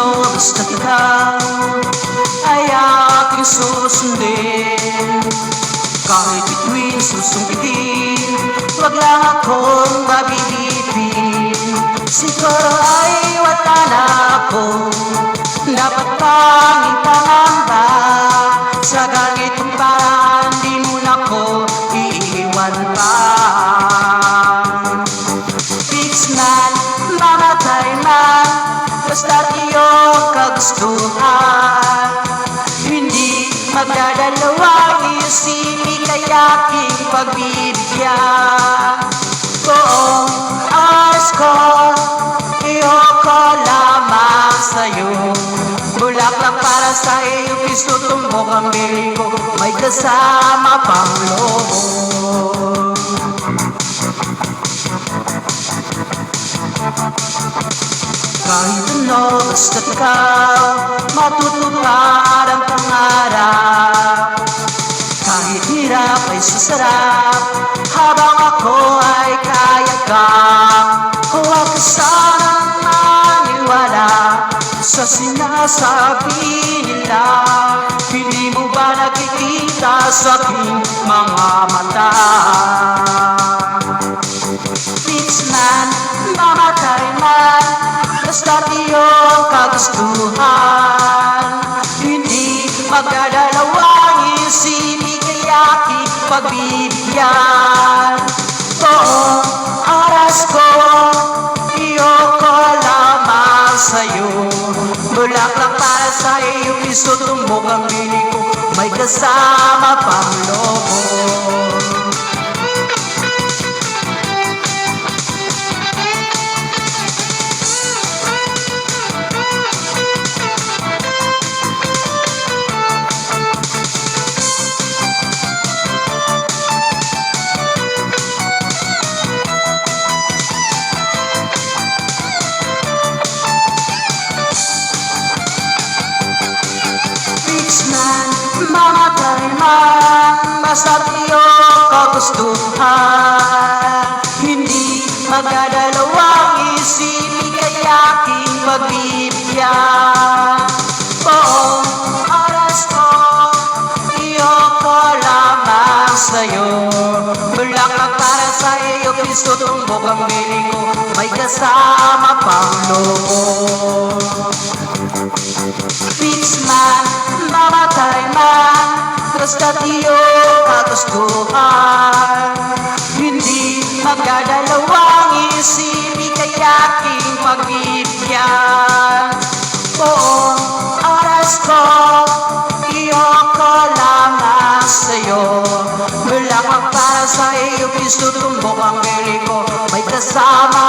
no, basta't ikaw ay aking susundin. Kahit bituin susungkitin, wag lang akong mabibigin. Siguro ay wala na akong dapat panging pangamba. Sa ganitong paraan di mo na ko iiwan pa. Fix man, mamatay man, basta't iyong kagustuhan. Hindi magdadalawang isipin kaya aking pagbibigyan. Buong oras ko, iyoko lamang sa'yo. Bulaklak para sa iyong piso, tumbok ang bili ko, may kasama pang lobo. Kahit ano, basta't ikaw, matutupad ang pangarap. Kahit hirap ay sasarap, habang ako ay kaya kang. Huwag ka sanang maniwala sa sinasabi nila. Hindi mo ba nakikita sa aking mga mata? Fix man, mamatay man, basta't iyong kagustuhan. Hindi magdadalawang isipin kaya aking pagbibigyan. Buong oras ko, iyoko lamang sa'yo. Bulaklak para sa iyong piso, tumbok ang bili ko, may kasama pang lobo. Mamatay man, basta't iyong kagustuhan. Hindi magdadalawang isipin kaya aking pagbibigyan. Buong oras ko, iyoko lamang sa'yo. Bulaklak para sa iyo, piso, tumbok ang bili ko, may kasama pang lobo. Fix man, mamatay man, basta't iyong kagustuhan. Hindi magdadalawang isipin kaya aking pagbibigyan. Buong oras ko, iyoko lamang sa'yo. Bulaklak para sa iyo, piso, tumbok ang bili ko, may kasama